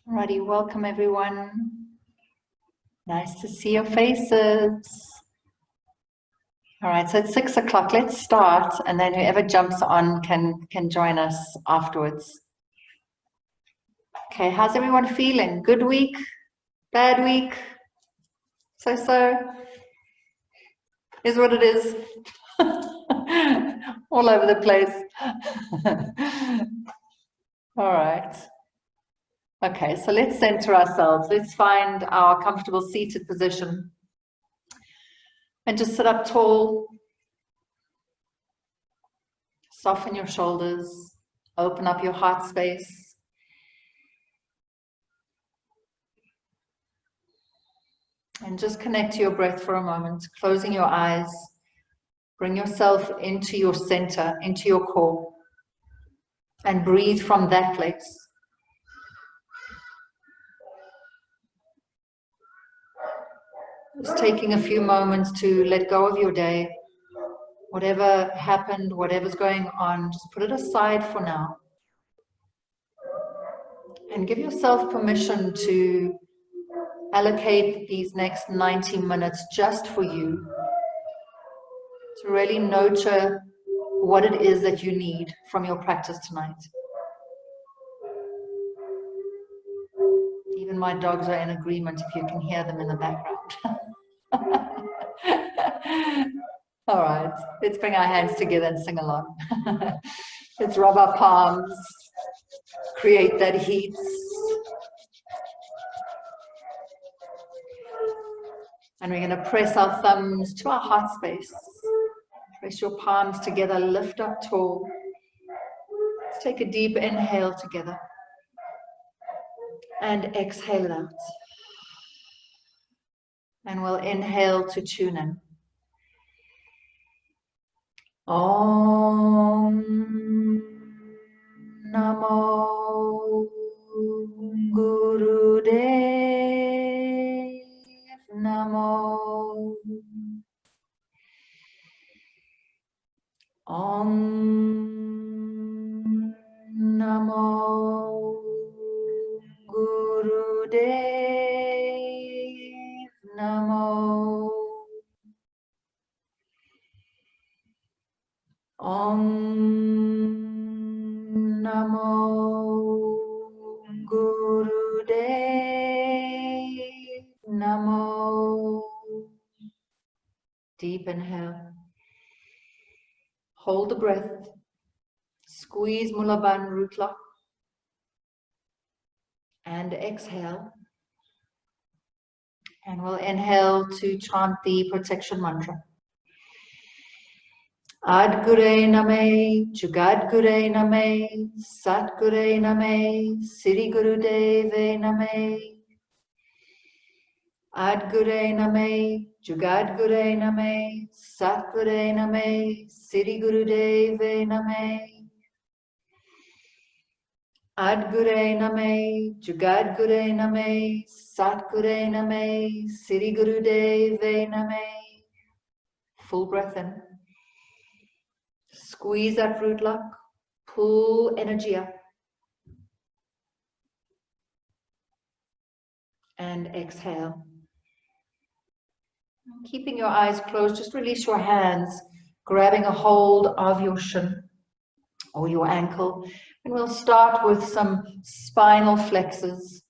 Alrighty, welcome everyone. Nice to see your faces. All right, so it's 6 o'clock. Let's start, and then whoever jumps on can join us afterwards. Okay, how's everyone feeling? Good week? Bad week? So? Is what it is. All over the place. All right. Okay, so let's center ourselves. Let's find our comfortable seated position. And just sit up tall. Soften your shoulders. Open up your heart space. And just connect to your breath for a moment, closing your eyes. Bring yourself into your center, into your core. And breathe from that place. Just taking a few moments to let go of your day. Whatever happened, whatever's going on, just put it aside for now. And give yourself permission to allocate these next 90 minutes just for you. To really nurture what it is that you need from your practice tonight. Even my dogs are in agreement if you can hear them in the background. All right, let's bring our hands together and sing along. Let's rub our palms, create that heat. And we're going to press our thumbs to our heart space. Press your palms together, lift up tall. Let's take a deep inhale together. And exhale out. And we'll inhale to tune in. Om Namo Gurudev Namo. Om Namo Gurudev Namo. Om Namo Gurudev Namo. Deep inhale. Hold the breath. Squeeze Mula Bandha root lock. And exhale. And we'll inhale to chant the protection mantra. Adgure Name, Jugadgure Name, Satgure Name, Siri Gurudeve Name. Adgure Name, Jugadgure Name, Satgure Name, Siri Gurudeve Name. Adgure Name, Jugadgure Name, Satgure Name, Siri Gurudeve Name. Full breath in. Squeeze that root lock, pull energy up. And exhale. Keeping your eyes closed, just release your hands, grabbing a hold of your shin or your ankle. And we'll start with some spinal flexors.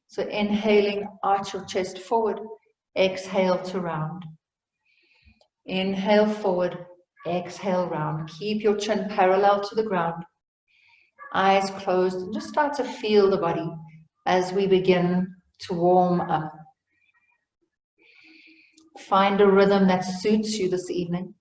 So inhaling, arch your chest forward. Exhale to round. Inhale forward. Exhale round. Keep your chin parallel to the ground. Eyes closed. And just start to feel the body as we begin to warm up. Find a rhythm that suits you this evening.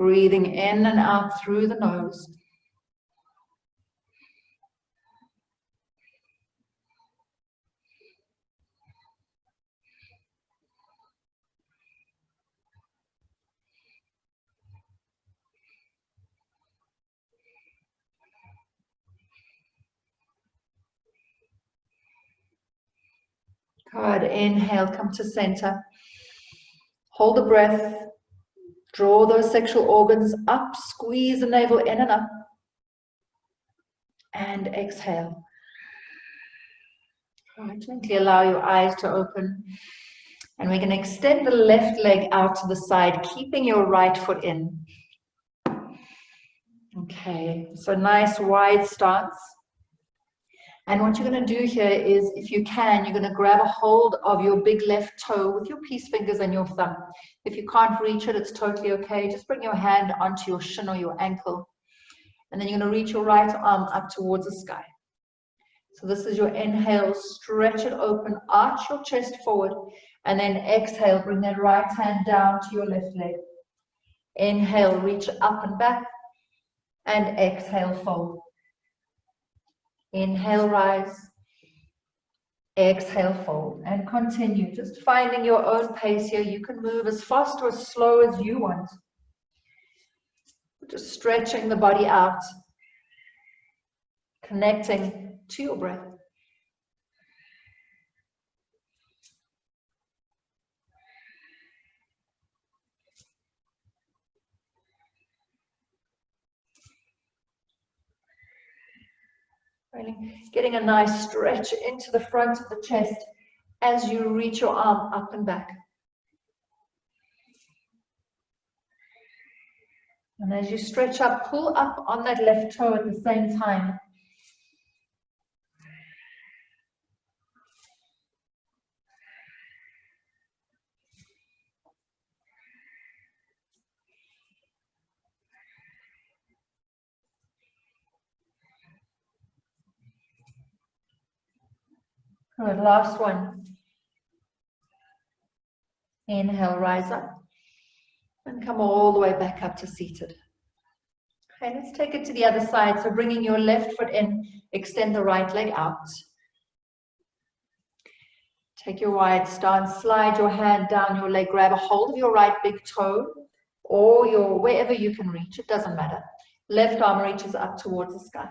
Breathing in and out through the nose. Good. Inhale, come to center. Hold the breath. Draw those sexual organs up. Squeeze the navel in and up. And exhale. Right, gently allow your eyes to open. And we're going to extend the left leg out to the side, keeping your right foot in. Okay, so nice wide stance. And what you're going to do here is, if you can, you're going to grab a hold of your big left toe with your peace fingers and your thumb. If you can't reach it, it's totally okay. Just bring your hand onto your shin or your ankle. And then you're going to reach your right arm up towards the sky. So this is your inhale, stretch it open, arch your chest forward, and then exhale, bring that right hand down to your left leg. Inhale, reach up and back, and exhale, fold. Inhale, rise. Exhale, fold, and continue. Just finding your own pace here. You can move as fast or as slow as you want. Just stretching the body out, connecting to your breath. Really getting a nice stretch into the front of the chest as you reach your arm up and back. And as you stretch up, pull up on that left toe at the same time. Good, last one. Inhale, rise up. And come all the way back up to seated. Okay, let's take it to the other side. So bringing your left foot in, extend the right leg out. Take your wide stance, slide your hand down your leg, grab a hold of your right big toe or your wherever you can reach, it doesn't matter. Left arm reaches up towards the sky.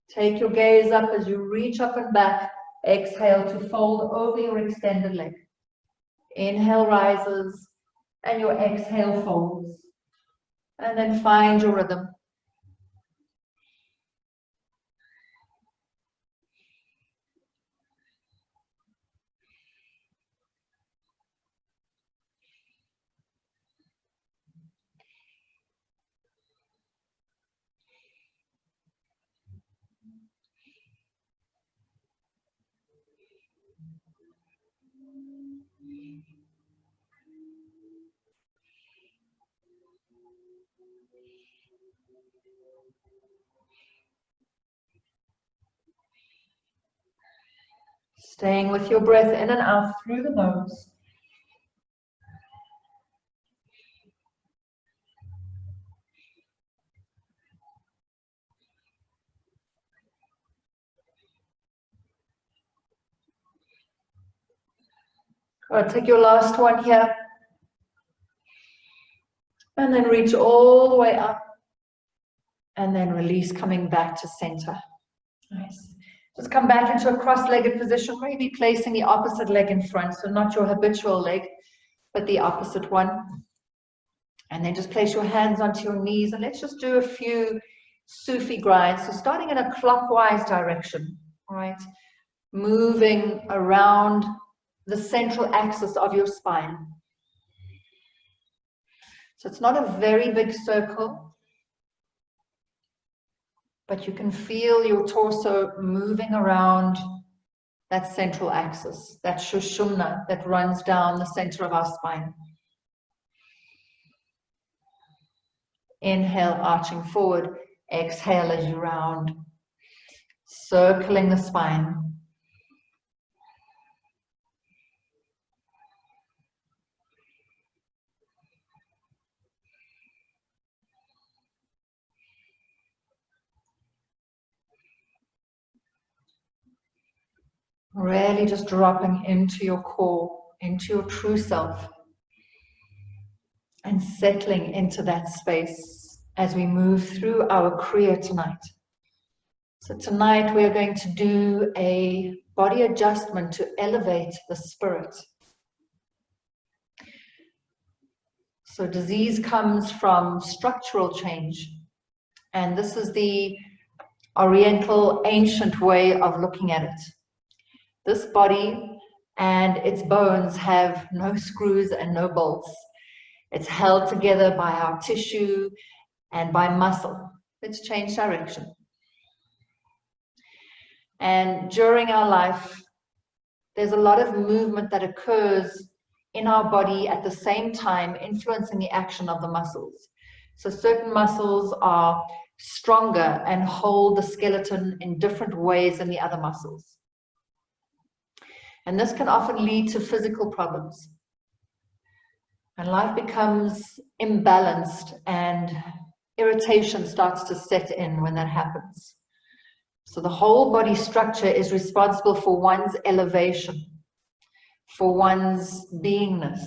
Take your gaze up as you reach up and back. Exhale to fold over your extended leg. Inhale rises and your exhale folds. And then find your rhythm. Staying with your breath in and out through the nose. Good. Take your last one here. And then reach all the way up. And then release, coming back to center. Nice. Just come back into a cross-legged position, maybe placing the opposite leg in front, so not your habitual leg, but the opposite one. And then just place your hands onto your knees, and let's just do a few Sufi grinds. So starting in a clockwise direction, all right? Moving around the central axis of your spine. So it's not a very big circle, but you can feel your torso moving around that central axis, that shushumna that runs down the center of our spine. Inhale, arching forward. Exhale as you round, circling the spine. Really just dropping into your core, into your true self, and settling into that space as we move through our Kriya tonight. So tonight we are going to do a body adjustment to elevate the spirit. So disease comes from structural change, and this is the Oriental ancient way of looking at it. This body and its bones have no screws and no bolts. It's held together by our tissue and by muscle. Let's change direction. And during our life, there's a lot of movement that occurs in our body at the same time, influencing the action of the muscles. So certain muscles are stronger and hold the skeleton in different ways than the other muscles. And this can often lead to physical problems. And life becomes imbalanced and irritation starts to set in when that happens. So the whole body structure is responsible for one's elevation, for one's beingness.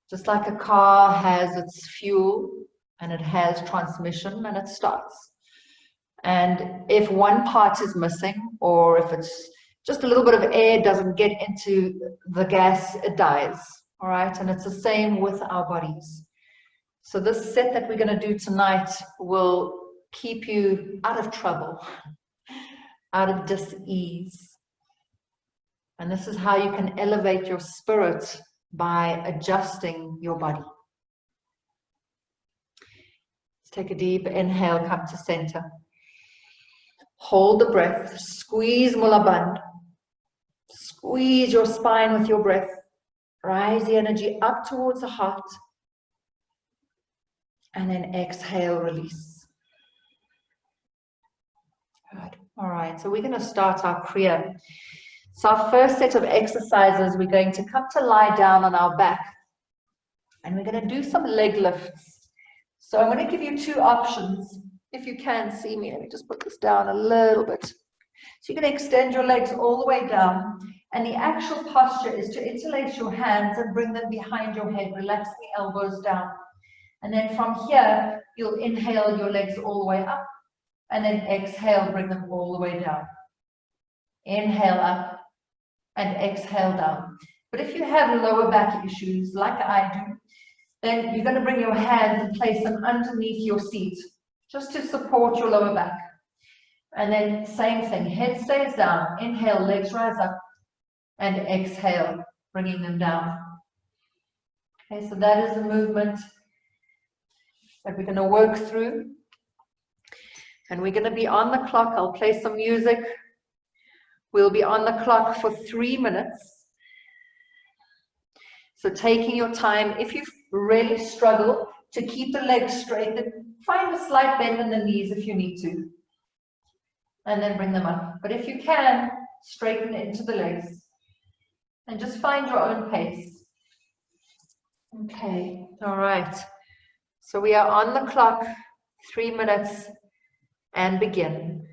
Just like a car has its fuel and it has transmission and it starts. And if one part is missing, or if it's just a little bit of air doesn't get into the gas, it dies. All right, and it's the same with our bodies. So this set that we're going to do tonight will keep you out of trouble, out of dis-ease. And this is how you can elevate your spirit by adjusting your body. Let's take a deep inhale, come to center. Hold the breath, squeeze Mula Bandha. Squeeze your spine with your breath. Rise the energy up towards the heart. And then exhale, release. Good. All right, so we're going to start our Kriya. So our first set of exercises, we're going to come to lie down on our back. And we're going to do some leg lifts. So I'm going to give you two options. If you can see me, let me just put this down a little bit. So you can extend your legs all the way down. And the actual posture is to interlace your hands and bring them behind your head, relaxing the elbows down. And then from here, you'll inhale your legs all the way up. And then exhale, bring them all the way down. Inhale up and exhale down. But if you have lower back issues, like I do, then you're going to bring your hands and place them underneath your seat, just to support your lower back. And then same thing, head stays down. Inhale, legs rise up. And exhale, bringing them down. Okay, so that is the movement that we're going to work through. And we're going to be on the clock. I'll play some music. We'll be on the clock for 3 minutes. So taking your time, if you really struggle to keep the legs straight, then find a slight bend in the knees if you need to. And then bring them up. But if you can, straighten into the legs. And just find your own pace. Okay, all right. So we are on the clock, 3 minutes, and begin.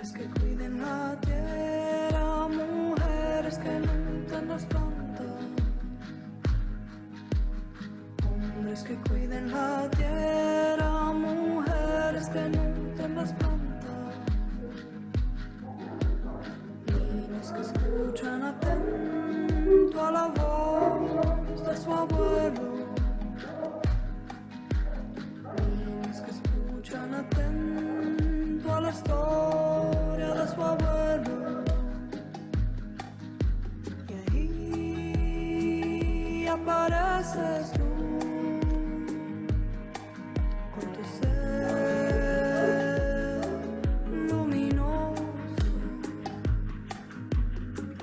Hombres que cuiden la tierra, mujeres que nutren las plantas. Hombres que cuiden la tierra, mujeres que nutren las plantas. Niños que escuchan atento a la voz de su abuelo. Niños que escuchan atento a la historia de su abuelo. Y ahí apareces tú con tu ser luminoso.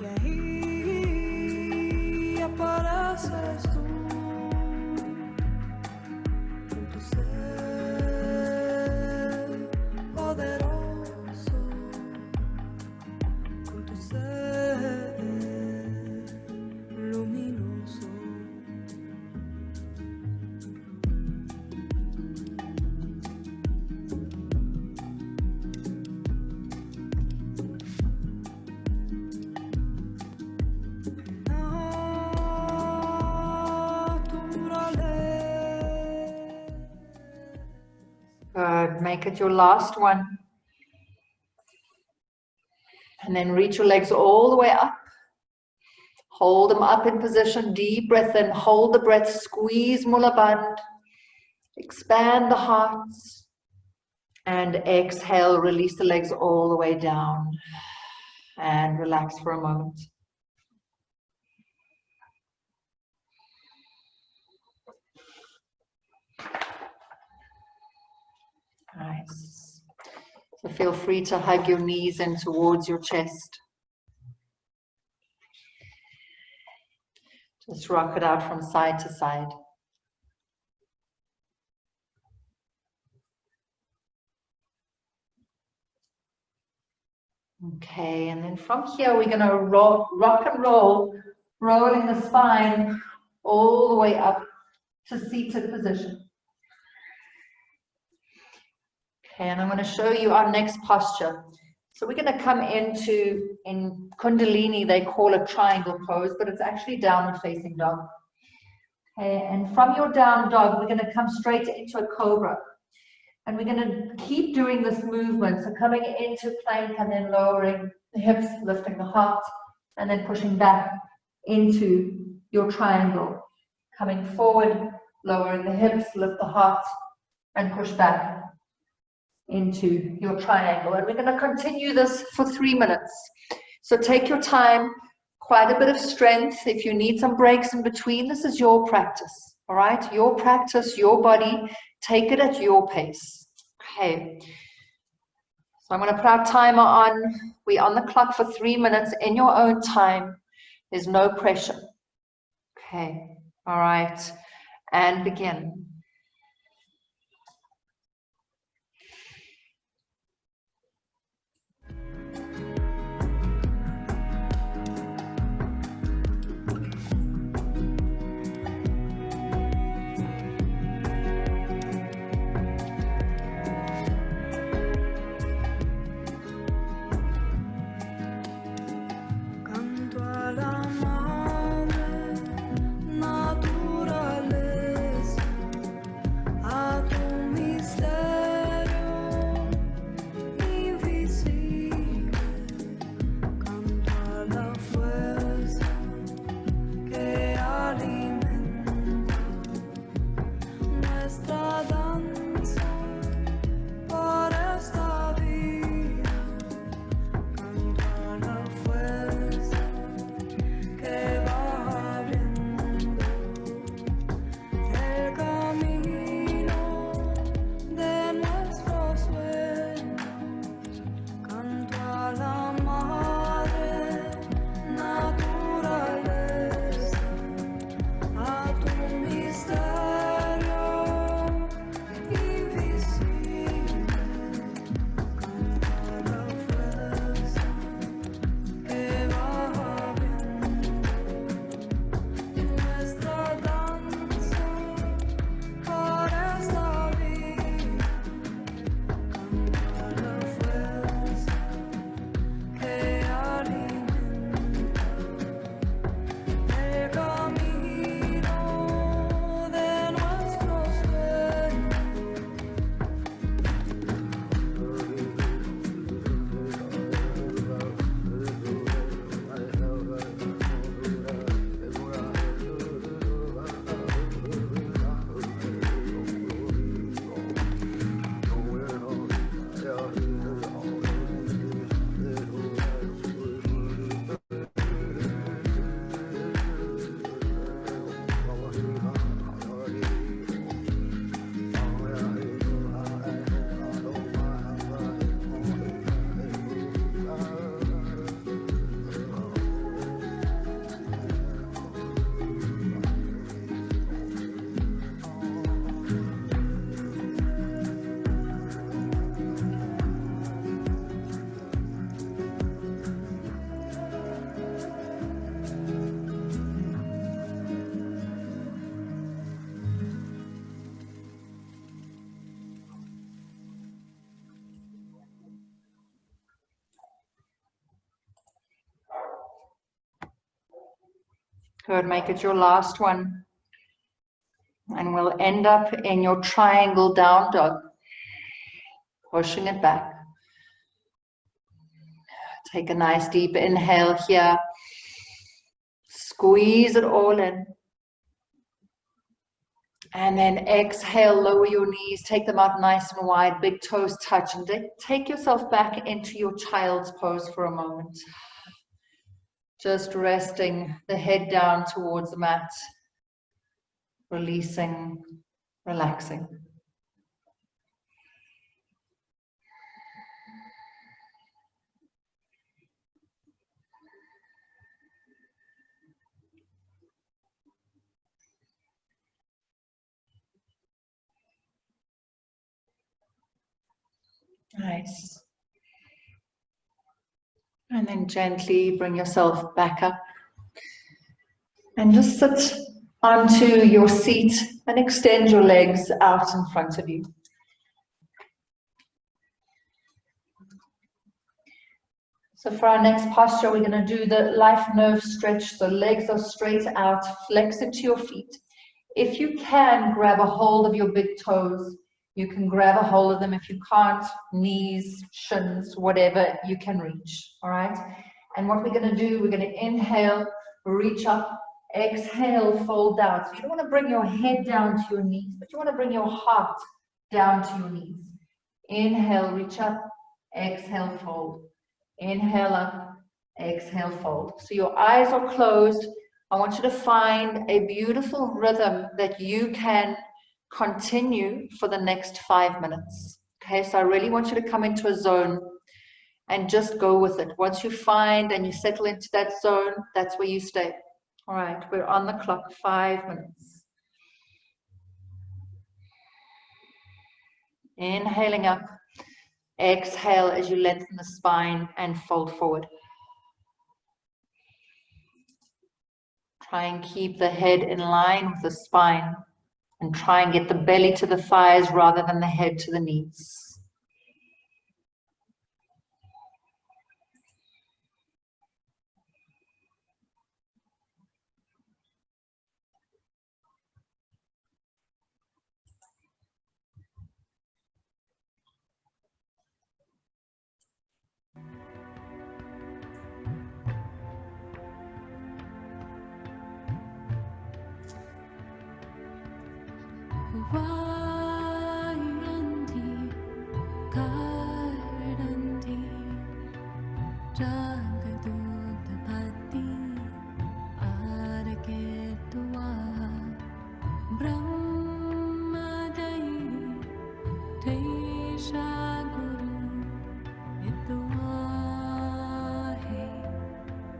Y ahí apareces tú con tu ser poderoso, con tu ser luminoso. Good. Make it your last one. And then reach your legs all the way up. Hold them up in position. Deep breath in. Hold the breath. Squeeze Mula Bandh. Expand the heart. And exhale. Release the legs all the way down. And relax for a moment. Nice. So feel free to hug your knees in towards your chest. Just rock it out from side to side. Okay, and then from here we're going to rock and roll, rolling the spine all the way up to seated position. Okay, and I'm going to show you our next posture. So we're going to come into, in Kundalini, they call it triangle pose, but it's actually downward facing dog. Okay, and from your down dog, we're going to come straight into a cobra. And we're going to keep doing this movement. So coming into plank and then lowering the hips, lifting the heart, and then pushing back into your triangle. Coming forward, lowering the hips, lift the heart, and push back into your triangle. And we're going to continue this for 3 minutes. So take your time, quite a bit of strength. If you need some breaks in between, this is your practice. All right, your practice, your body. Take it at your pace. Okay. So I'm going to put our timer on. We're on the clock for 3 minutes in your own time. There's no pressure. Okay. All right. And begin. Naturaleza. Good, make it your last one. And we'll end up in your triangle down dog. Pushing it back. Take a nice deep inhale here. Squeeze it all in. And then exhale, lower your knees, take them out nice and wide, big toes touch, and take yourself back into your child's pose for a moment. Just resting the head down towards the mat, releasing, relaxing. Nice. And then gently bring yourself back up. And just sit onto your seat and extend your legs out in front of you. So for our next posture, we're going to do the life nerve stretch. So legs are straight out, flex into your feet. If you can, grab a hold of your big toes. You can grab a hold of them. If you can't, knees, shins, whatever you can reach. All right. And what we're going to do, we're going to inhale, reach up, exhale, fold down. So you don't want to bring your head down to your knees, but you want to bring your heart down to your knees. Inhale, reach up, exhale, fold. Inhale up, exhale, fold. So your eyes are closed. I want you to find a beautiful rhythm that you can continue for the next 5 minutes. Okay, so I really want you to come into a zone and just go with it. Once you find and you settle into that zone, that's where you stay. All right, we're on the clock, 5 minutes. Inhaling up, exhale as you lengthen the spine and fold forward. Try and keep the head in line with the spine and try and get the belly to the thighs rather than the head to the knees. Vayanti, Kardanti, Jagadutapati, Araketua, Brahmadai, Teisha Guru, Ituahe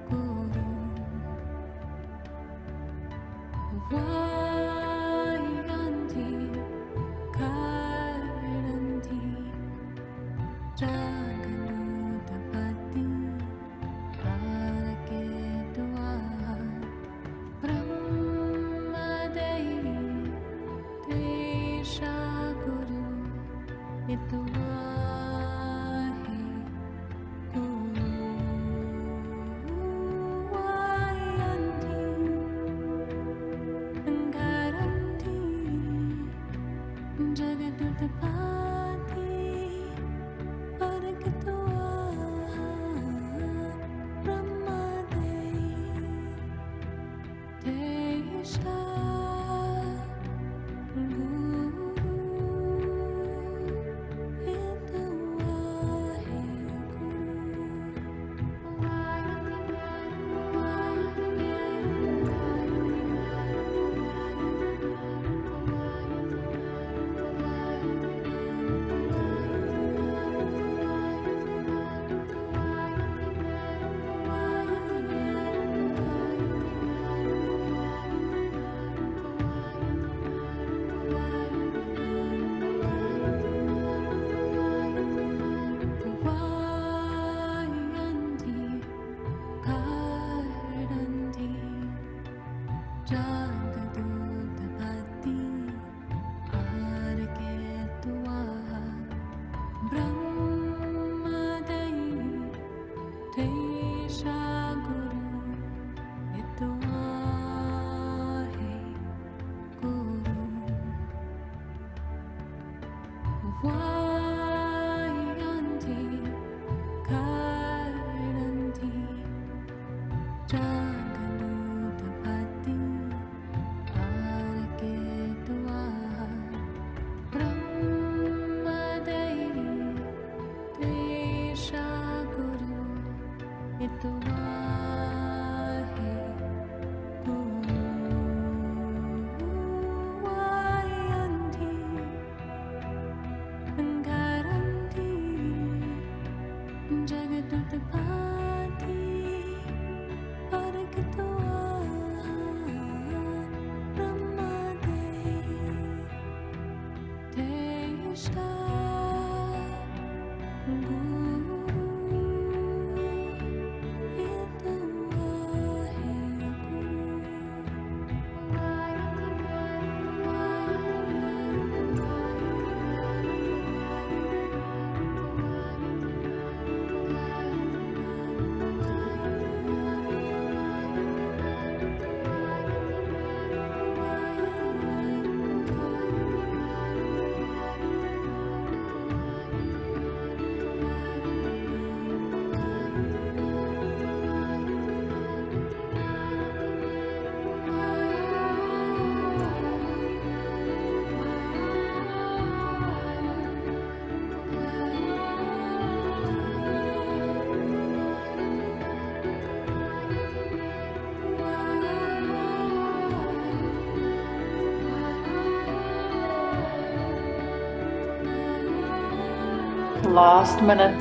Guru. Vayanti, Kardanti, Jagadutapati, Last minute.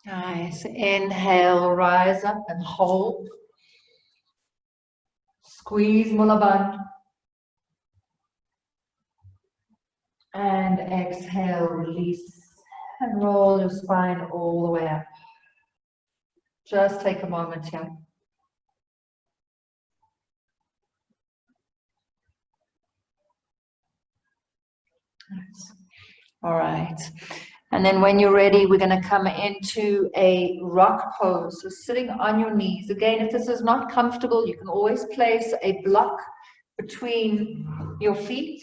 Nice. Inhale, rise up and hold. Squeeze Mulaband. And exhale, release. And roll your spine all the way up. Just take a moment here. Nice. All right. And then when you're ready, we're going to come into a rock pose. So sitting on your knees. Again, if this is not comfortable, you can always place a block between your feet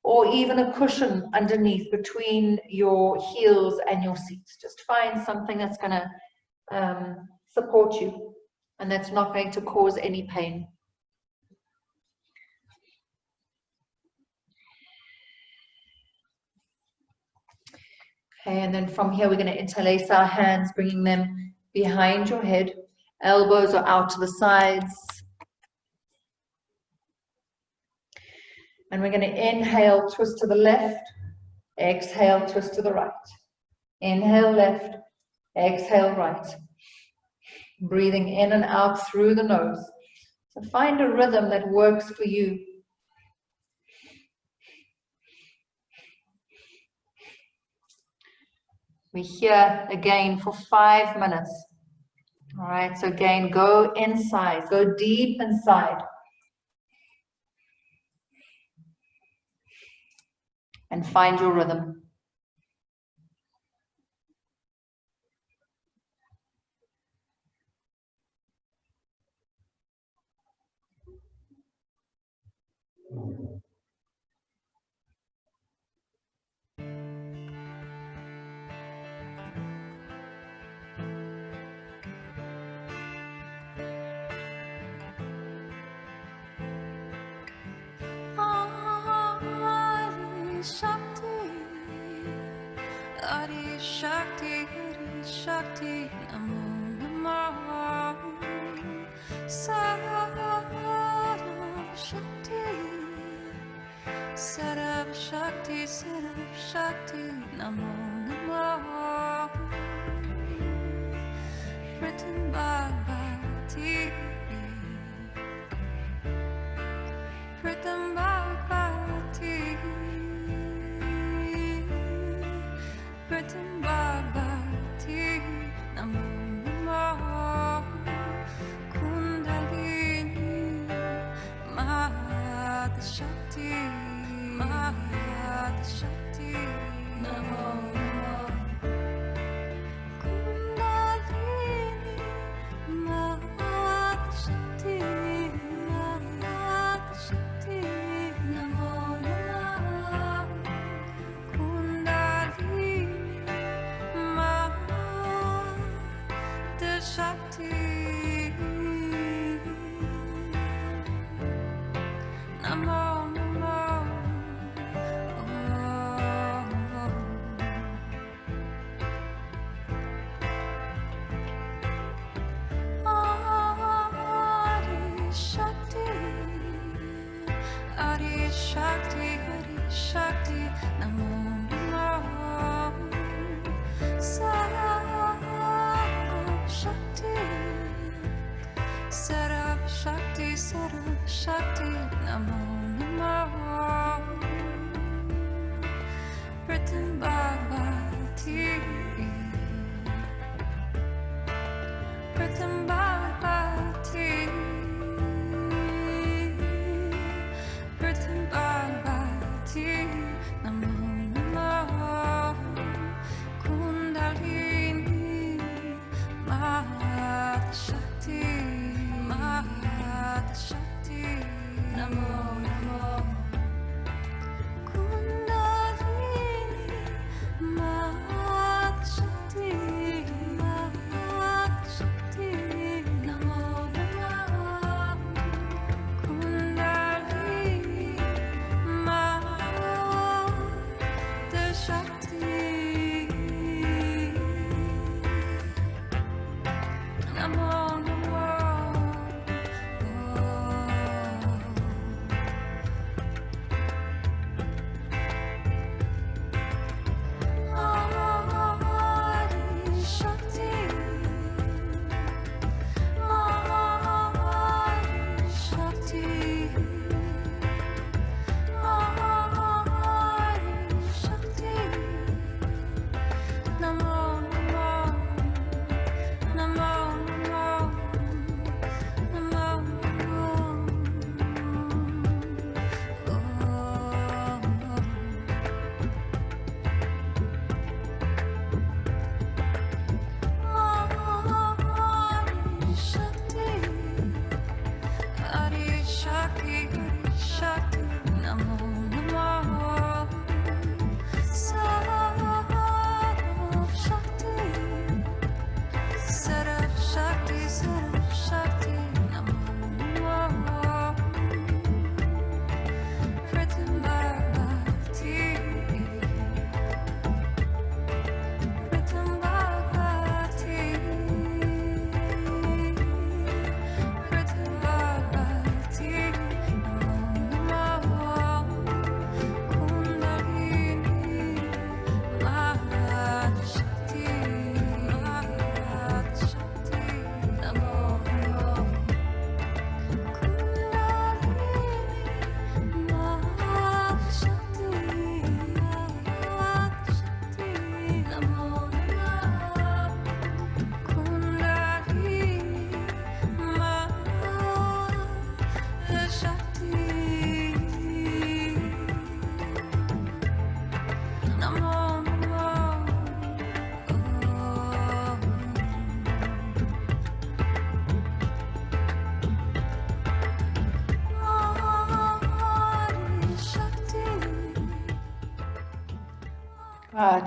or even a cushion underneath between your heels and your seats. Just find something that's going to support you and that's not going to cause any pain. Okay, and then from here, we're going to interlace our hands, bringing them behind your head. Elbows are out to the sides. And we're going to inhale, twist to the left. Exhale, twist to the right. Inhale, left. Exhale, right. Breathing in and out through the nose. So find a rhythm that works for you. We're here again for 5 minutes. All right, so again, go inside, go deep inside. And find your rhythm. Adi Shakti, Namo Namo Sarva Shakti, Sarva Shakti, Sarva Shakti, Namo Namo Britain Bhagavati, Britain Bhagavati, Britain Bhagavati, Namo Namo Kundalini Mahad Shakti, Mahad Shakti, Namo Namo Kundalini Mahad Shakti, Mahad Shakti, Namo Namo Kundalini Shakti, Namo Namo, Adi Shakti, Adi Shakti, Adi Shakti, Namo Namo, Shakti, Sarva Shakti, Sarva Shakti, Namo Namo Britain Bhagavati, Britain Bhagavati, Britain Bhagavati, Namo Namo Kundalini Mahad Shakti, Mahad Shakti, Namo Namo Shakti. Namo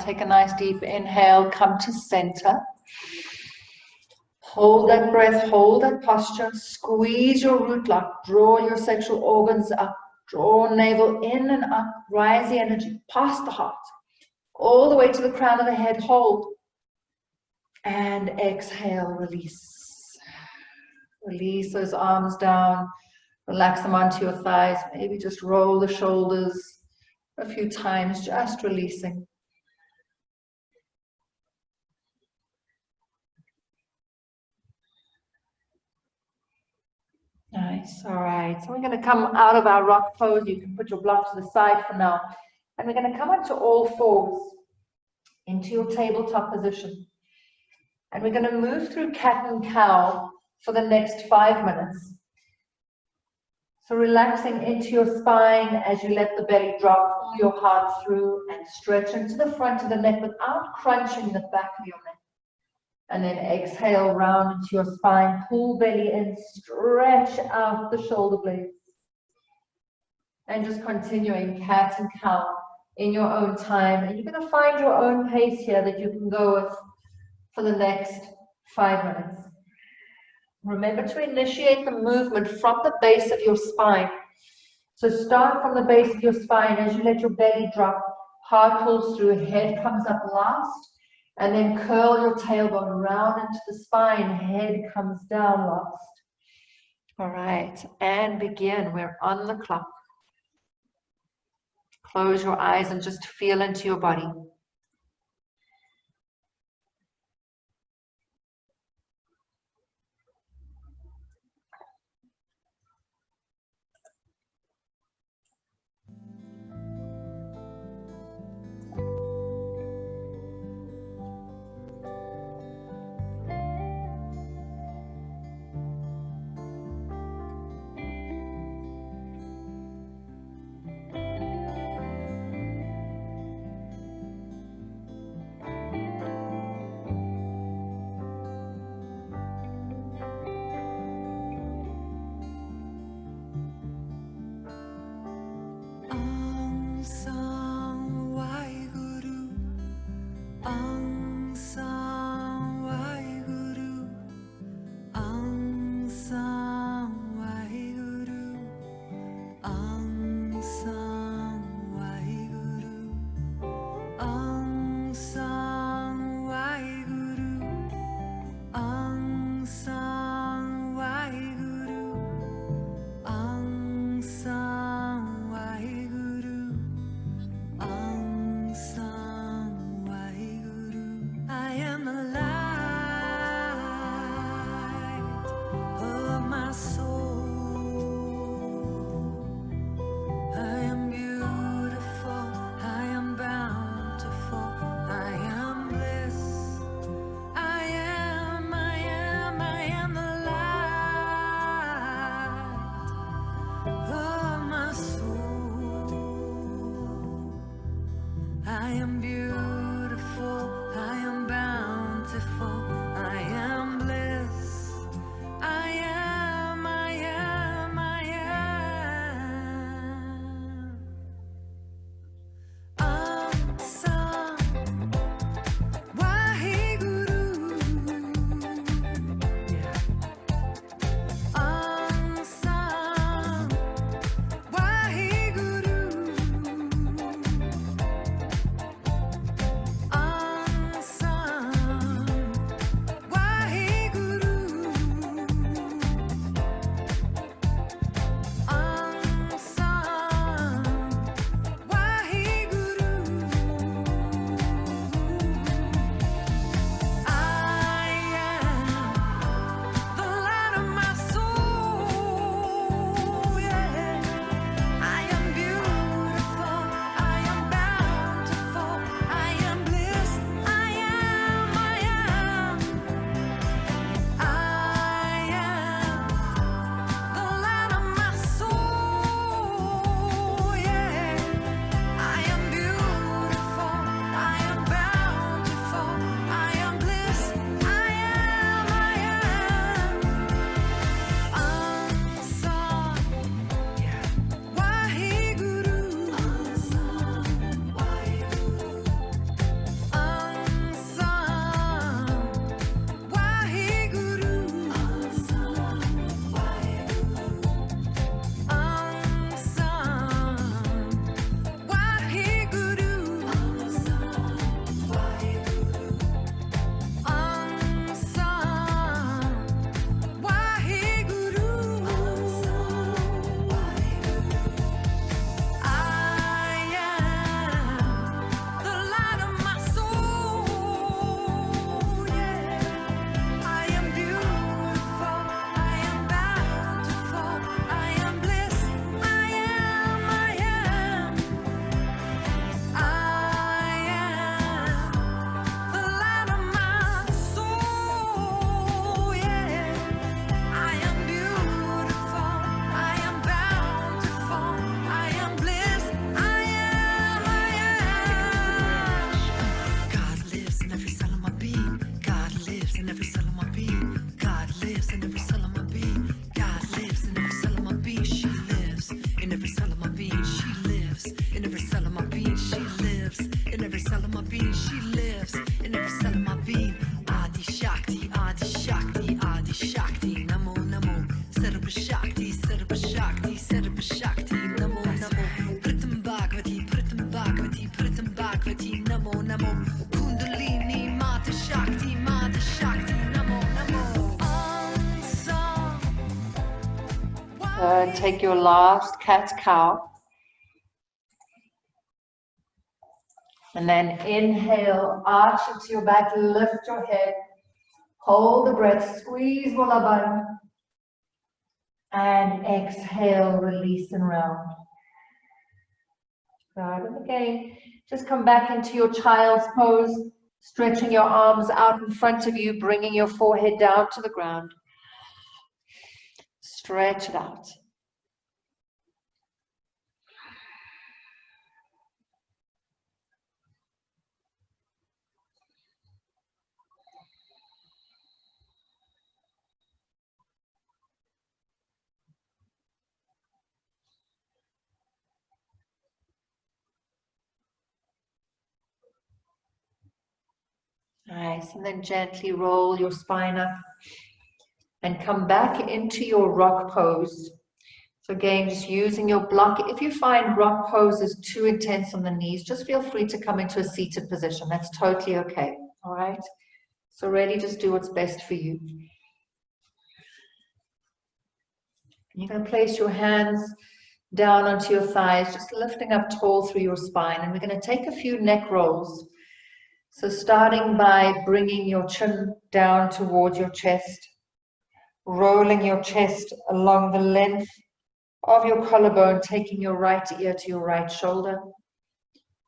Take a nice deep inhale, come to center. Hold that breath, hold that posture, squeeze your root lock, draw your sexual organs up, draw navel in and up, rise the energy past the heart, all the way to the crown of the head, hold. And exhale, release. Release those arms down, relax them onto your thighs, maybe just roll the shoulders a few times, just releasing. Nice, all right. So we're going to come out of our rock pose. You can put your block to the side for now. And we're going to come onto all fours into your tabletop position. And we're going to move through cat and cow for the next 5 minutes. So relaxing into your spine as you let the belly drop, pull your heart through and stretch into the front of the neck without crunching the back of your neck. And then exhale, round into your spine, pull belly in, stretch out the shoulder blades. And just continuing cat and cow in your own time. And you're going to find your own pace here that you can go with for the next 5 minutes. Remember to initiate the movement from the base of your spine. So start from the base of your spine as you let your belly drop, heart pulls through, head comes up last. And then curl your tailbone round into the spine, head comes down last. All right, and begin. We're on the clock. Close your eyes and just feel into your body. I am beautiful, I am bountiful, I am bliss. I am, I am, I am. Asa Waheguru. Yeah. Asa Waheguru. Asa Waheguru. Take your last cat-cow. And then inhale, arch into your back, lift your head, hold the breath, squeeze Walaban. And exhale, release and round. Good. And again, just come back into your child's pose, stretching your arms out in front of you, bringing your forehead down to the ground. Stretch it out. Nice, and then gently roll your spine up and come back into your rock pose. So again, just using your block. If you find rock pose is too intense on the knees, just feel free to come into a seated position. That's totally okay, all right? So really just do what's best for you. You're going to place your hands down onto your thighs, just lifting up tall through your spine. And we're going to take a few neck rolls. So starting by bringing your chin down towards your chest, rolling your chest along the length of your collarbone, taking your right ear to your right shoulder,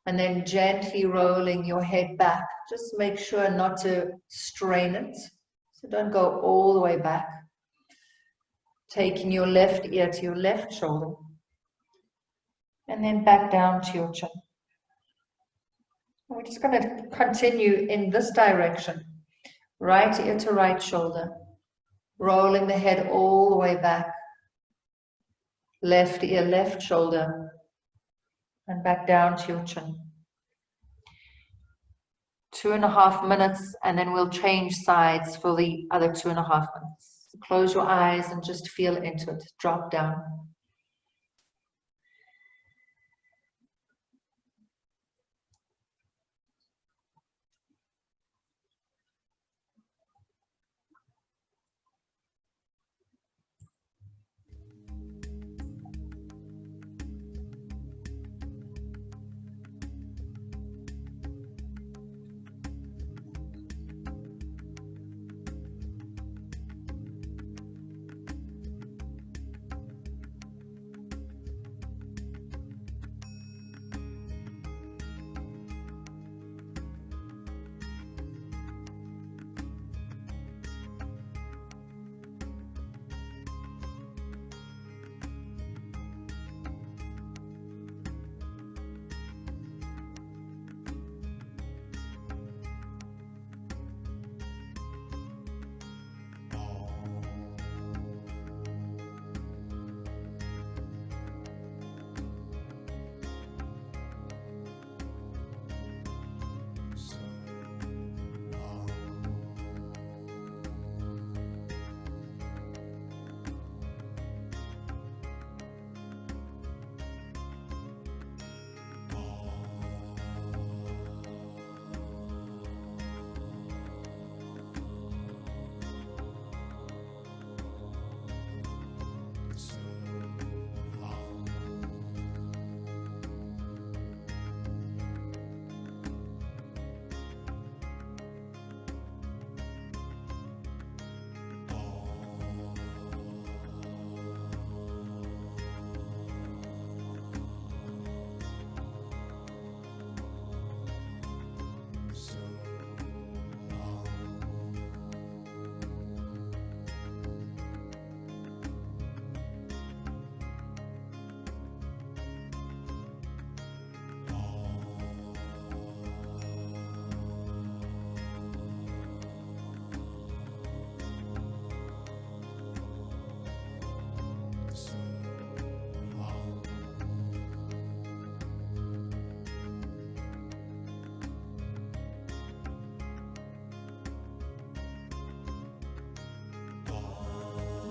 and then gently rolling your head back. Just make sure not to strain it. So don't go all the way back. Taking your left ear to your left shoulder, and then back down to your chin. We're just going to continue in this direction. Right ear to right shoulder. Rolling the head all the way back. Left ear, left shoulder. And back down to your chin. 2.5 minutes, and then we'll change sides for the other 2.5 minutes. So close your eyes and just feel into it. Drop down.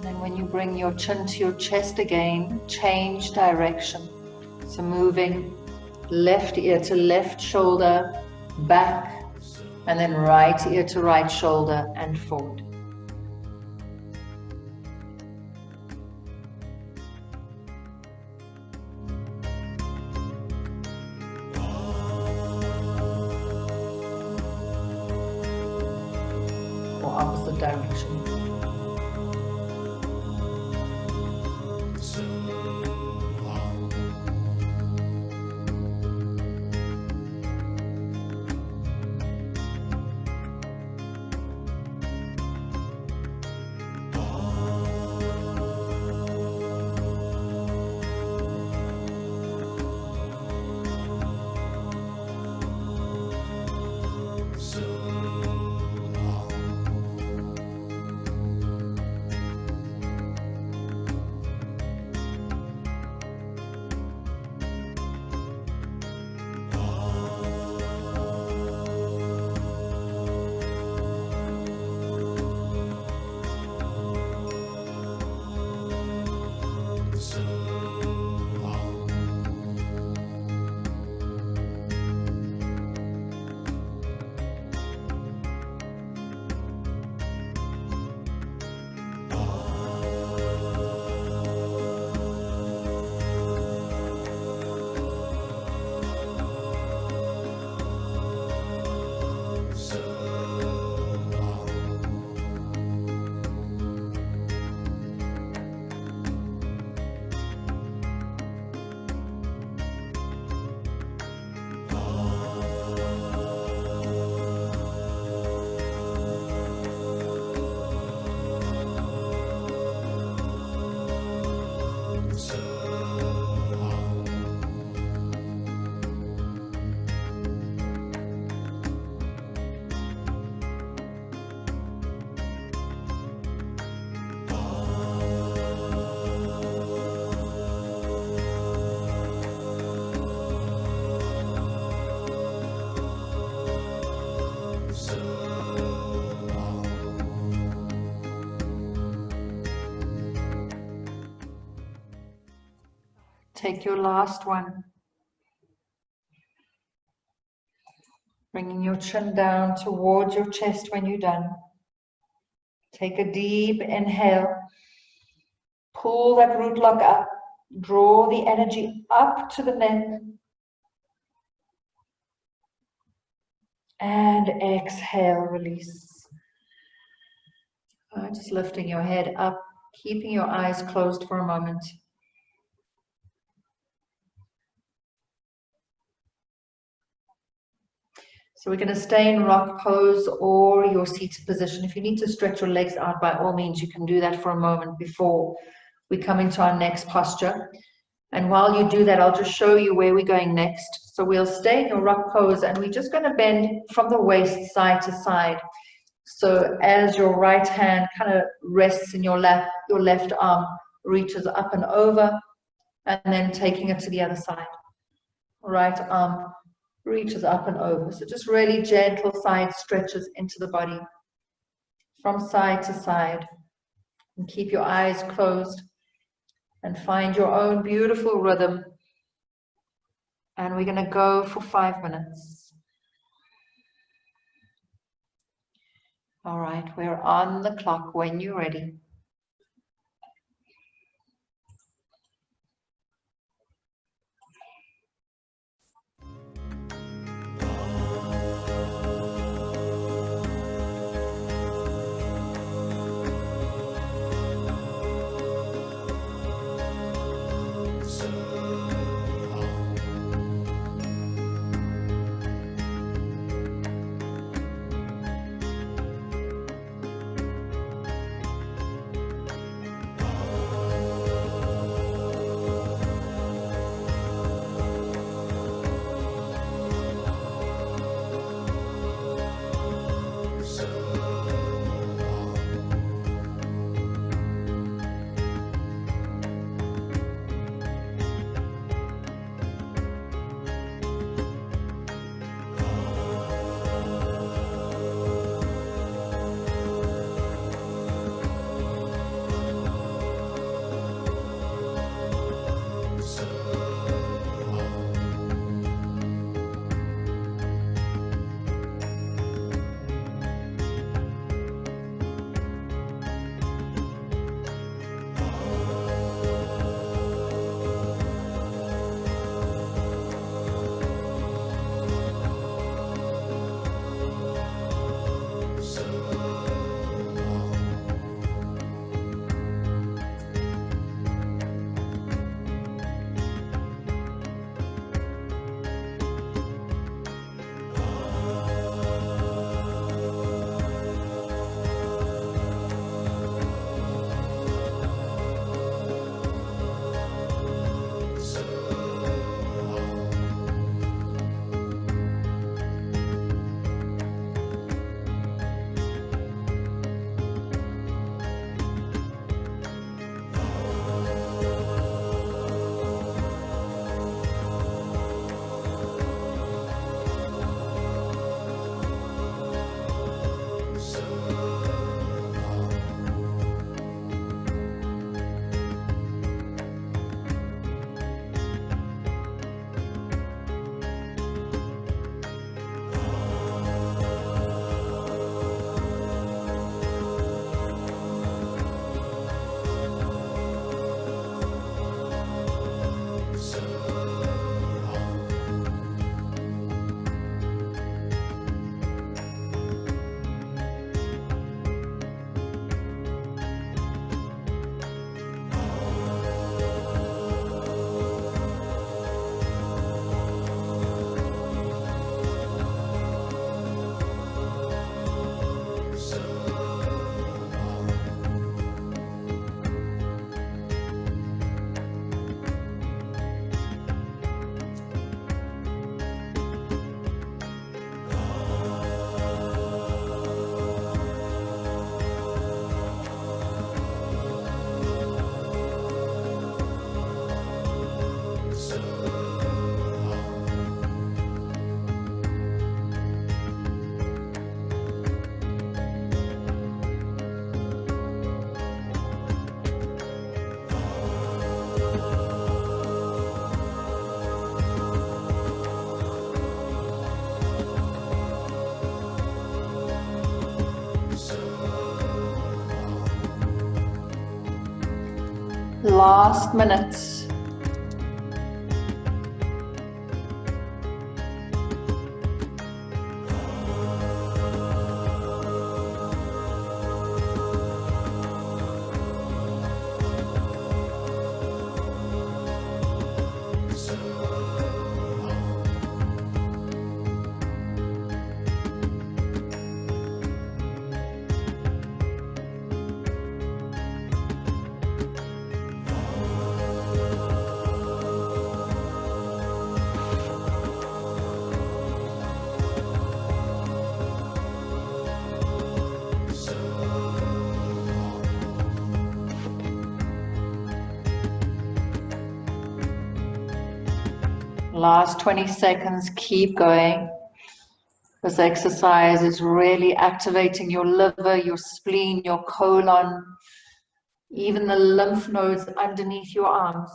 And when you bring your chin to your chest again, change direction. So moving left ear to left shoulder, back, and then right ear to right shoulder and forward. Or opposite direction. Take your last one. Bringing your chin down towards your chest when you're done. Take a deep inhale. Pull that root lock up. Draw the energy up to the neck. And exhale, release. Just lifting your head up, keeping your eyes closed for a moment. So we're going to stay in rock pose or your seated position. If you need to stretch your legs out, by all means, you can do that for a moment before we come into our next posture. And while you do that, I'll just show you where we're going next. So we'll stay in your rock pose, and we're just going to bend from the waist side to side. So as your right hand kind of rests in your lap, your left arm reaches up and over, and then taking it to the other side. Right arm reaches up and over. So just really gentle side stretches into the body from side to side. And keep your eyes closed and find your own beautiful rhythm. And we're going to go for 5 minutes. All right, we're on the clock when you're ready. last minute. Last 20 seconds, keep going. This exercise is really activating your liver, your spleen, your colon, even the lymph nodes underneath your arms.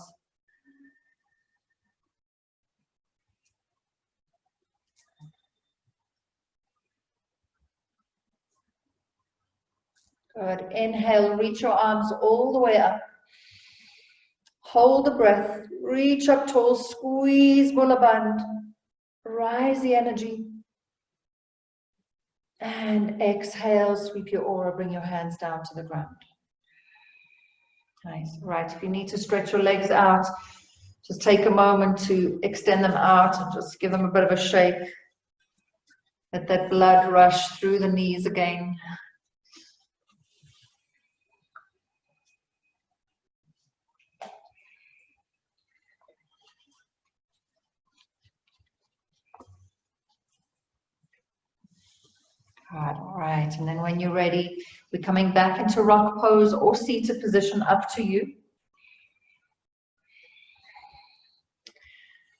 Good. Inhale, reach your arms all the way up. Hold the breath, reach up tall, squeeze Mula Bandh, rise the energy. And exhale, sweep your aura, bring your hands down to the ground. Nice. Right, if you need to stretch your legs out, just take a moment to extend them out and just give them a bit of a shake. Let that blood rush through the knees again. Good. All right, and then when you're ready, we're coming back into rock pose or seated position, up to you.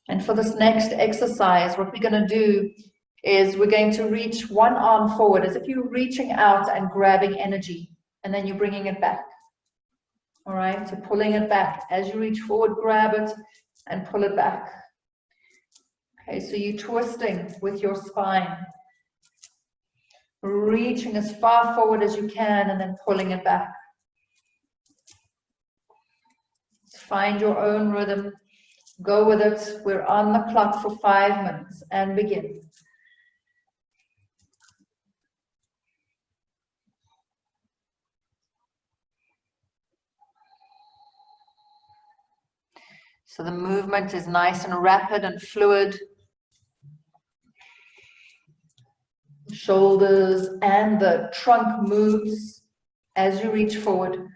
And for this next exercise, what we're going to do is we're going to reach one arm forward as if you're reaching out and grabbing energy, and then you're bringing it back. All right, so pulling it back. As you reach forward, grab it and pull it back. Okay, so you're twisting with your spine. Reaching as far forward as you can and then pulling it back. Find your own rhythm. Go with it. We're on the clock for 5 minutes and begin. So the movement is nice and rapid and fluid. Shoulders and the trunk moves as you reach forward.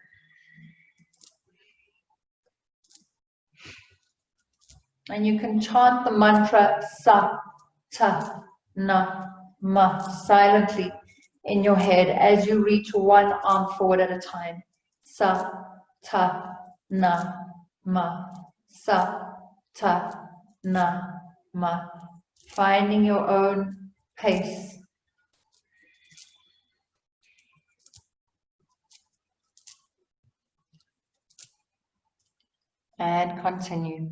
And you can chant the mantra Sa, Ta, Na, Ma silently in your head as you reach one arm forward at a time. Sa, Ta, Na, Ma. Sa, Ta, Na, Ma. Finding your own pace. And continue.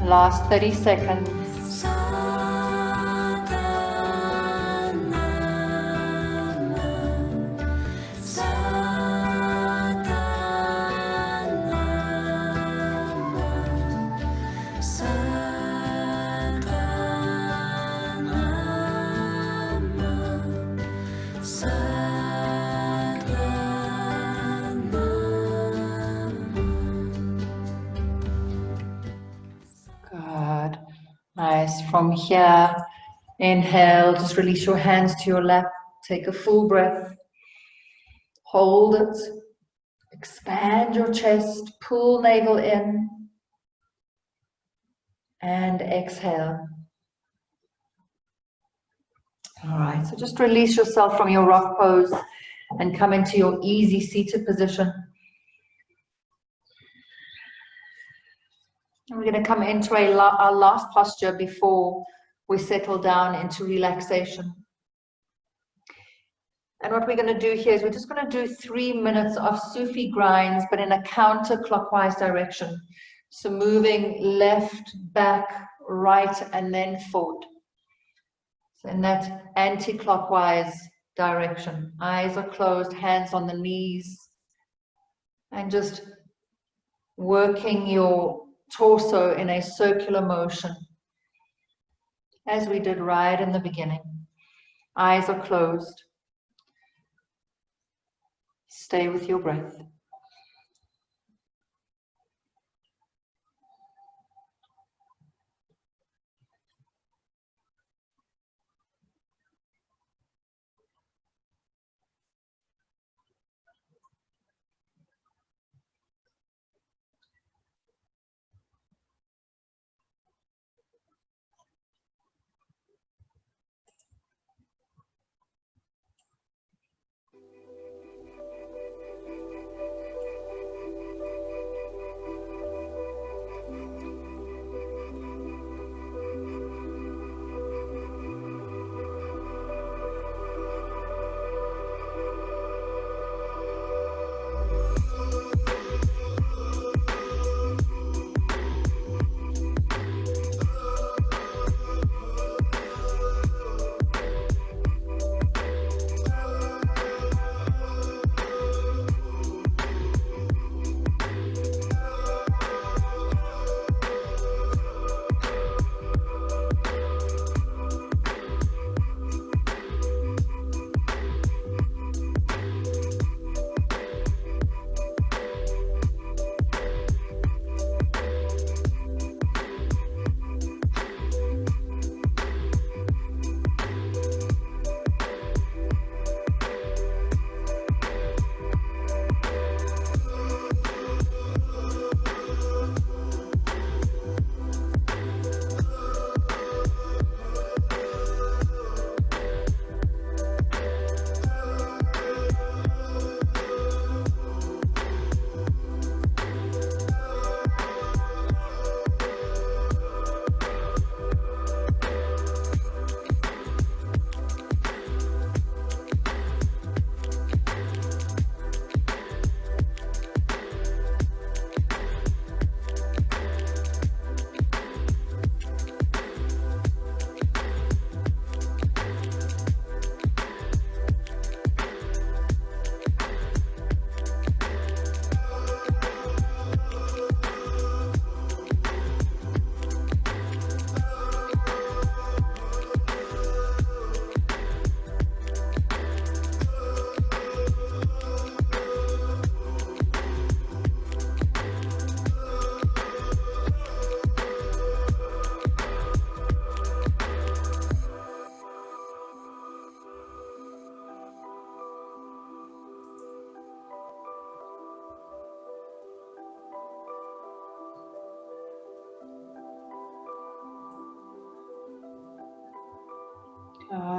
Last 30 seconds. Good. Nice. From here, inhale, just release your hands to your lap. Take a full breath. Hold it. Expand your chest. Pull navel in. And exhale. All right, so just release yourself from your rock pose and come into your easy seated position. And we're going to come into our last posture before we settle down into relaxation. And what we're going to do here is we're just going to do 3 minutes of Sufi grinds, but in a counterclockwise direction. So moving left, back, right, and then forward. So in that anti-clockwise direction. Eyes are closed, hands on the knees. And just working your torso in a circular motion, as we did right in the beginning. Eyes are closed. Stay with your breath.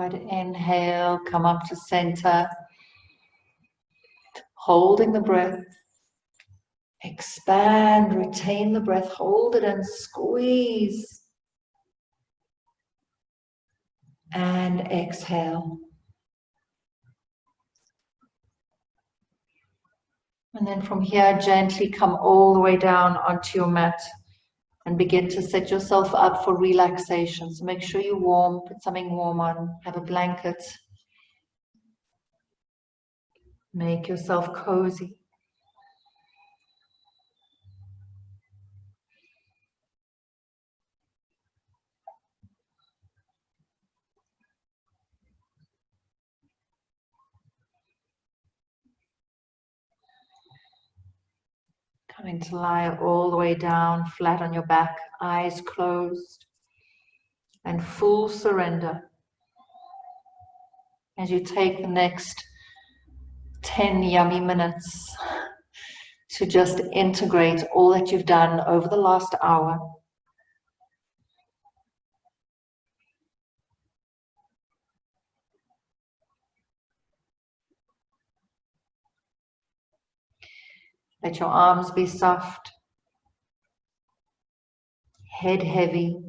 Good. Inhale, come up to center. Holding the breath. Expand, retain the breath, hold it and squeeze. And exhale. And then from here, gently come all the way down onto your mat and begin to set yourself up for relaxation. So make sure you're warm, put something warm on, have a blanket. Make yourself cozy. Coming to lie all the way down, flat on your back, eyes closed, and full surrender. As you take the next 10 yummy minutes to just integrate all that you've done over the last hour. Let your arms be soft, head heavy,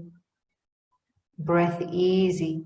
breath easy.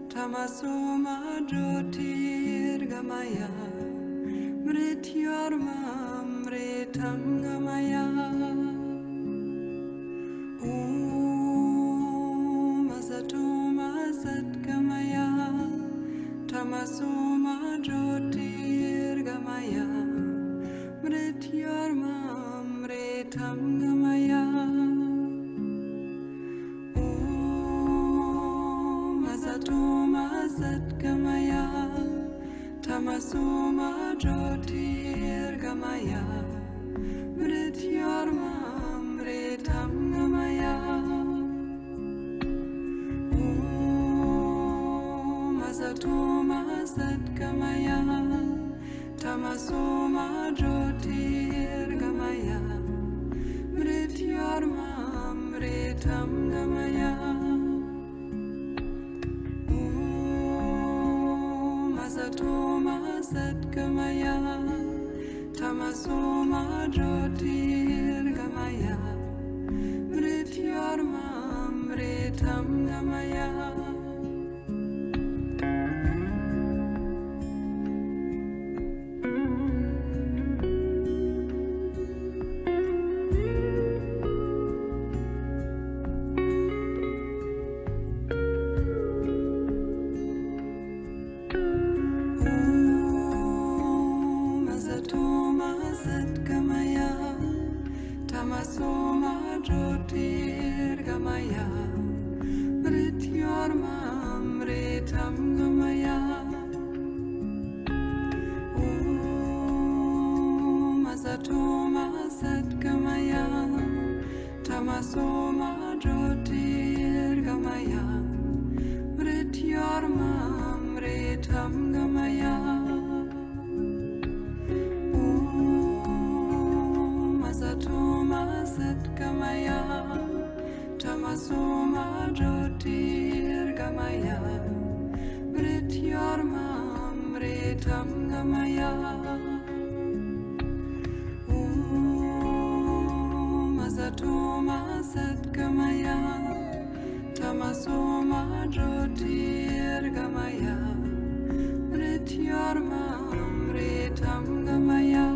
Tamasoma Jyotirgamaya Mrityormam Mritam Gamaya Om Asatoma Satgamaya Tamasoma Jyotirgamaya Mrityormam Mritam Gamaya Satoma Satgamaya Tamasoma Jyotirgamaya Mrityormam Mritam Gamaya Om Asatoma Satgamaya Tamasoma Jyotirgamaya Mrityormam Mritam Gamaya Satoma Satgamaya Tamasoma Jyotirgamaya Mrityormam Mritam Gamaya Tamasoma Jyotirgamaya Mrityormam Mritam Gamaya Om Asatoma Satgamaya Tamasoma Jyotirgamaya Mrityormam Mritam Gamaya Satoma Satgamaya Tamasoma Jyotirgamaya Mrityormam Mritam Gamaya Om Asatoma Satgamaya Tamasoma Jyotirgamaya Mrityormam Mritam Gamaya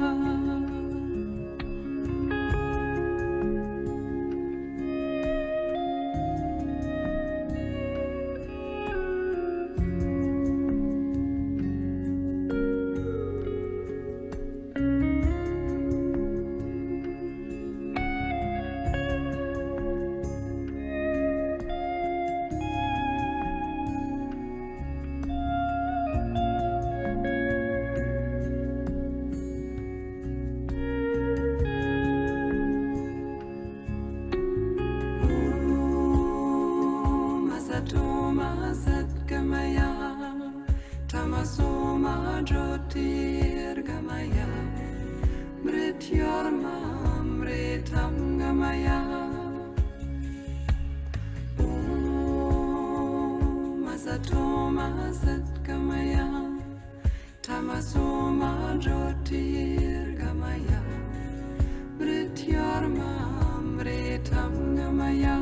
Jyotirgamaya Mrityormamritam Gamaya Om Asatoma Satgamaya Tamasoma Jyotirgamaya Mrityormamritam Gamaya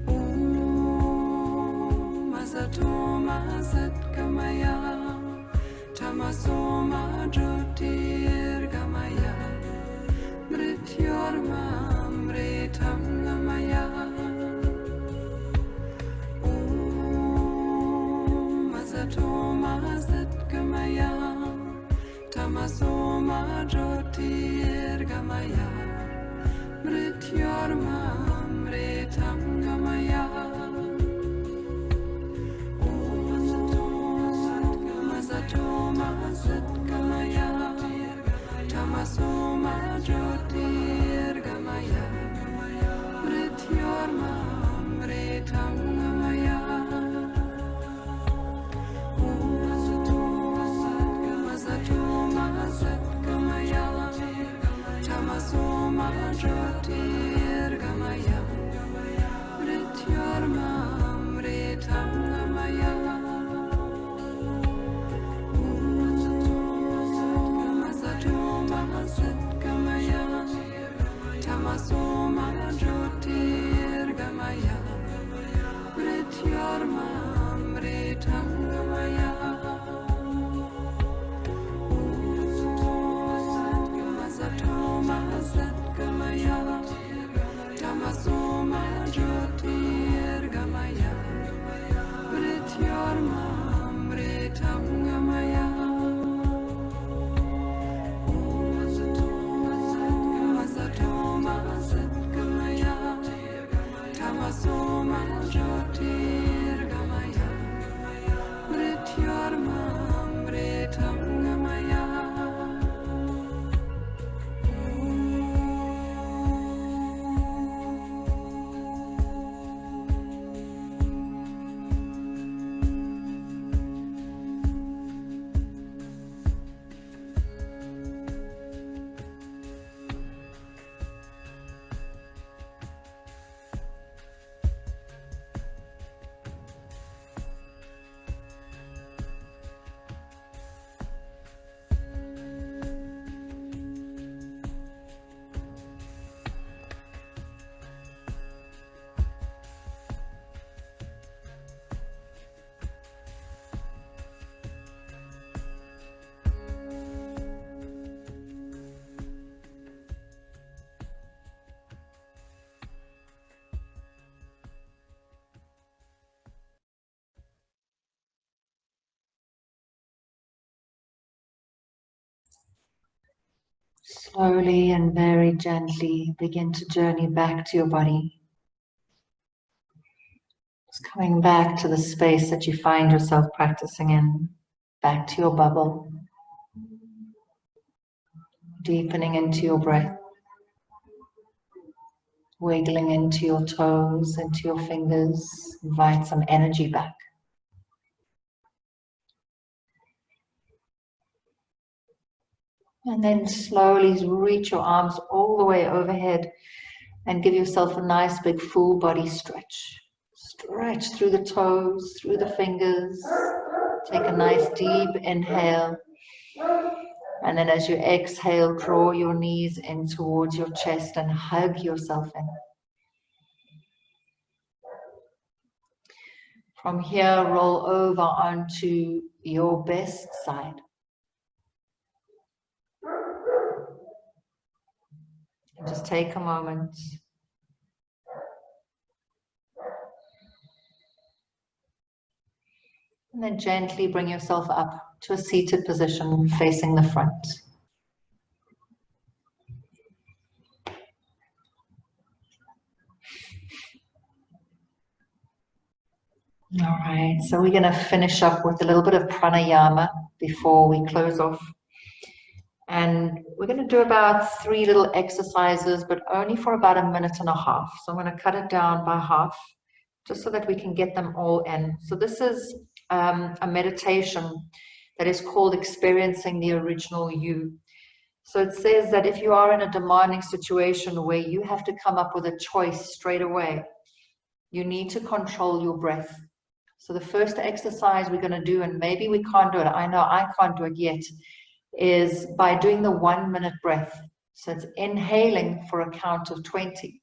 Om Asatoma Satgamaya Tamasoma Jyotirgamaya Mrityormamritam Gamaya Om Asatoma Satgamaya Tamasoma Jyotirgamaya Mrityormamritam Gamaya Asatoma Satgamaya Tamasoma Jyotirgamaya Mrityormamritam Gamaya Asatoma Satgamaya Tamasoma Jyotirgamaya Mrityormamritam Gamaya Satgamaya Tamasoma Jyotirgamaya Mrityormamritam Gamaya Satoma Satgamaya Tamasoma Jyotirgamaya Mrityormamritam Gamaya Asatoma Satgamaya Tamasoma Jyotirgamaya Mrityormamritam Gamaya Slowly and very gently begin to journey back to your body. Just coming back to the space that you find yourself practicing in, back to your bubble. Deepening into your breath. Wiggling into your toes, into your fingers. Invite some energy back. And then slowly reach your arms all the way overhead and give yourself a nice big full body stretch. Stretch through the toes, through the fingers. Take a nice deep inhale. And then as you exhale, draw your knees in towards your chest and hug yourself in. From here, roll over onto your best side. And just take a moment. And then gently bring yourself up to a seated position facing the front. All right, so we're going to finish up with a little bit of pranayama before we close off. And we're going to do about 3 little exercises, but only for about 1.5 minutes. So I'm going to cut it down by half. just so that we can get them all in. So this is a meditation that is called Experiencing the Original You. So it says that if you are in a demanding situation where you have to come up with a choice straight away, you need to control your breath. So the first exercise we're going to do, and maybe we can't do it, I know I can't do it yet, is by doing the 1 minute breath. So it's inhaling for a count of 20,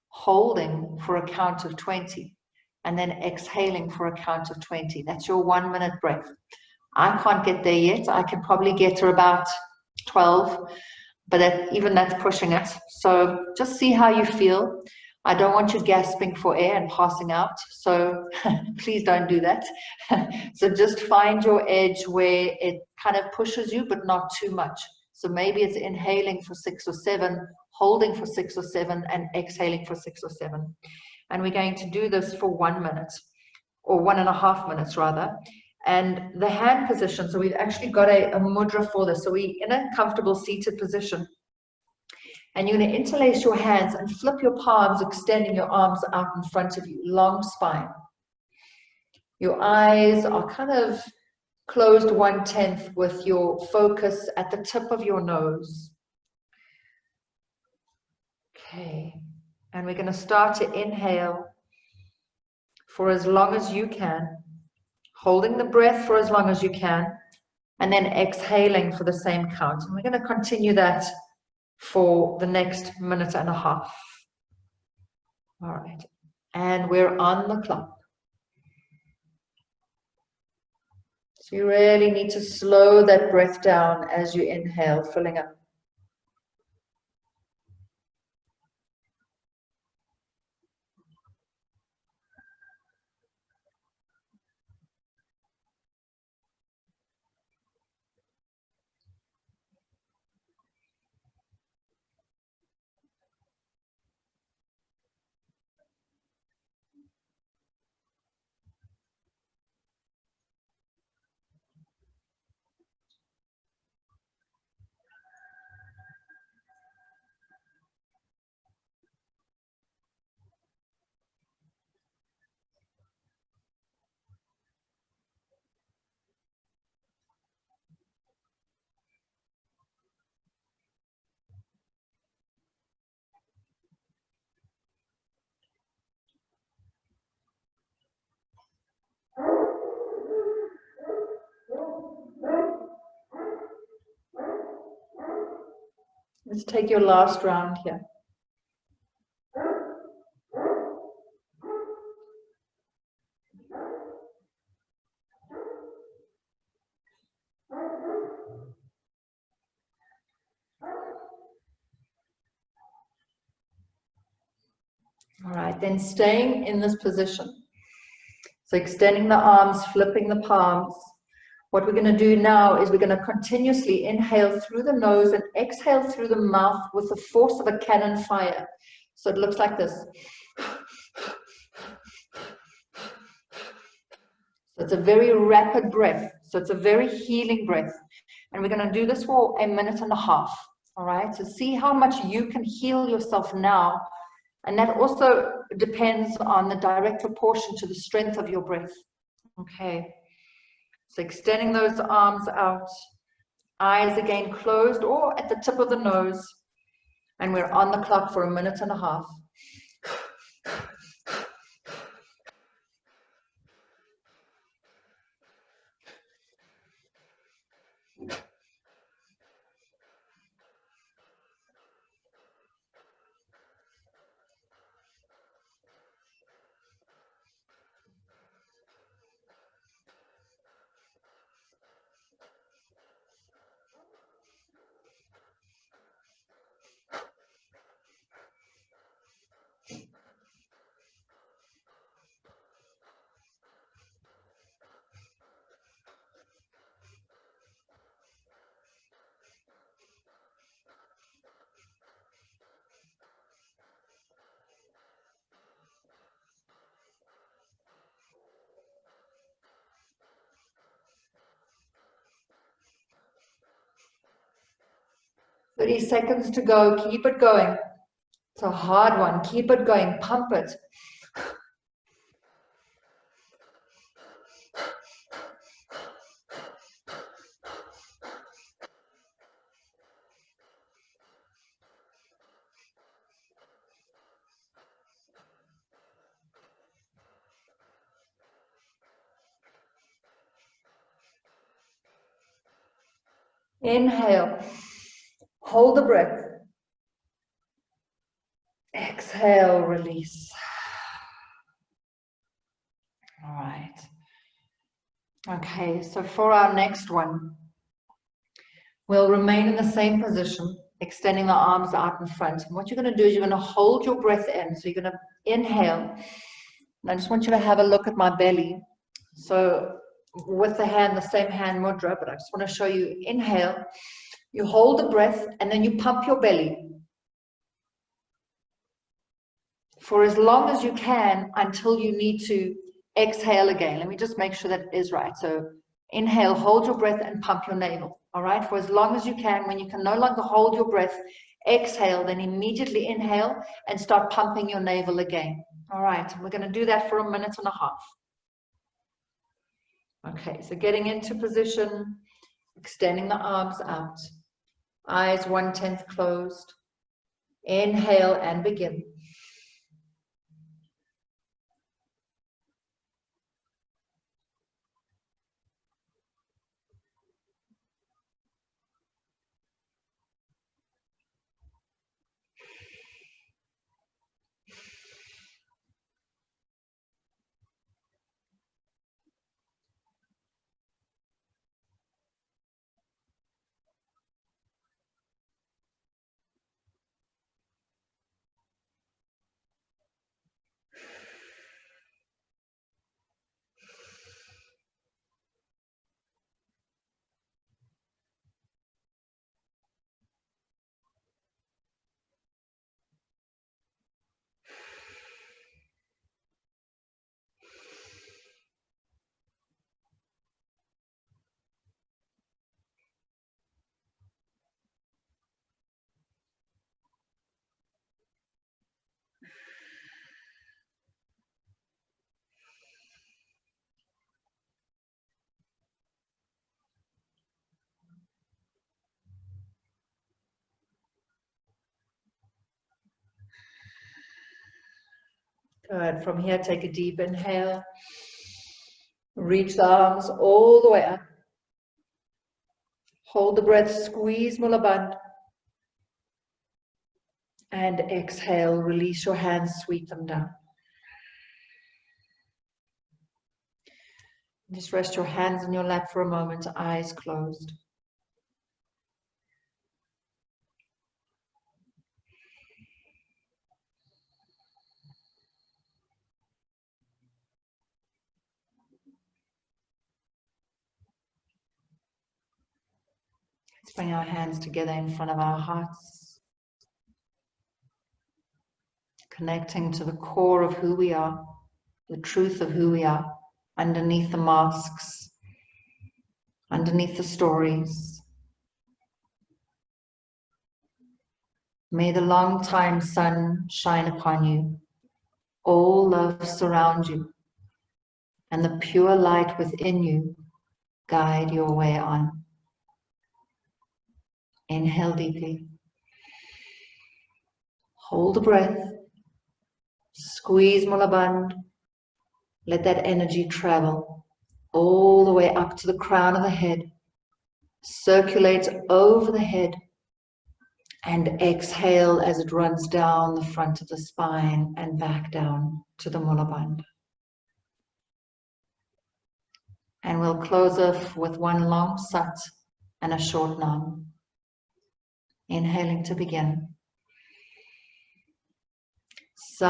holding for a count of 20, and then exhaling for a count of 20. That's your 1 minute breath. I can't get there yet. I can probably get to about 12, but even that's pushing it. So just see how you feel. I don't want you gasping for air and passing out, so please don't do that. So just find your edge where it kind of pushes you, but not too much. So maybe it's inhaling for 6 or 7, holding for 6 or 7, and exhaling for 6 or 7. And we're going to do this for 1 minute, or 1.5 minutes rather. And the hand position, so we've actually got a mudra for this. So we're in a comfortable seated position. And you're going to interlace your hands and flip your palms, extending your arms out in front of you, long spine. Your eyes are kind of closed 1/10 with your focus at the tip of your nose. Okay. And we're going to start to inhale for as long as you can, holding the breath for as long as you can, and then exhaling for the same count. And we're going to continue that for the next 1.5 minutes. All right. And we're on the clock. So you really need to slow that breath down as you inhale, filling up. Let's take your last round here. All right, then staying in this position. So extending the arms, flipping the palms. What we're going to do now is we're going to continuously inhale through the nose and exhale through the mouth with the force of a cannon fire. So it looks like this. So it's a very rapid breath. So it's a very healing breath. And we're going to do this for 1.5 minutes. All right. So see how much you can heal yourself now. And that also depends on the direct proportion to the strength of your breath. Okay. So extending those arms out, eyes again closed or at the tip of the nose. And we're on the clock for 1.5 minutes. "30 seconds to go. Keep it going. It's a hard one. Keep it going. Pump it. Inhale. Hold the breath. Exhale, release. All right. Okay, so for our next one, we'll remain in the same position, extending the arms out in front. And what you're going to do is you're going to hold your breath in. So you're going to inhale. And I just want you to have a look at my belly. So with the hand, the same hand mudra, but I just want to show you. Inhale. You hold the breath and then you pump your belly for as long as you can until you need to exhale again. Let me just make sure that it is right. So inhale, hold your breath and pump your navel. All right, for as long as you can. When you can no longer hold your breath, exhale, then immediately inhale and start pumping your navel again. All right, we're going to do that for 1.5 minutes. Okay, so getting into position, extending the arms out, eyes 1/10 closed. Inhale and begin. Good. From here, take a deep inhale. Reach the arms all the way up. Hold the breath, squeeze Mula Bandha. And exhale, release your hands, sweep them down. Just rest your hands in your lap for a moment, eyes closed. Let's bring our hands together in front of our hearts, connecting to the core of who we are, the truth of who we are, underneath the masks, underneath the stories. May the long time sun shine upon you, all love surround you, and the pure light within you guide your way on. Inhale deeply. Hold the breath. Squeeze Mula Bandha. Let that energy travel all the way up to the crown of the head. Circulate over the head. And exhale as it runs down the front of the spine and back down to the Mula Bandha. And we'll close off with one long sat and a short nam. Inhaling to begin. Sat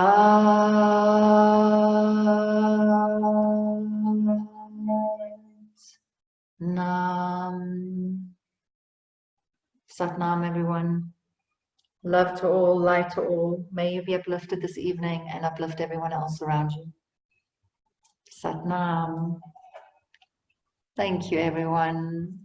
Nam. Sat Nam, everyone. Love to all, light to all. May you be uplifted this evening and uplift everyone else around you. Sat Nam. Thank you, everyone.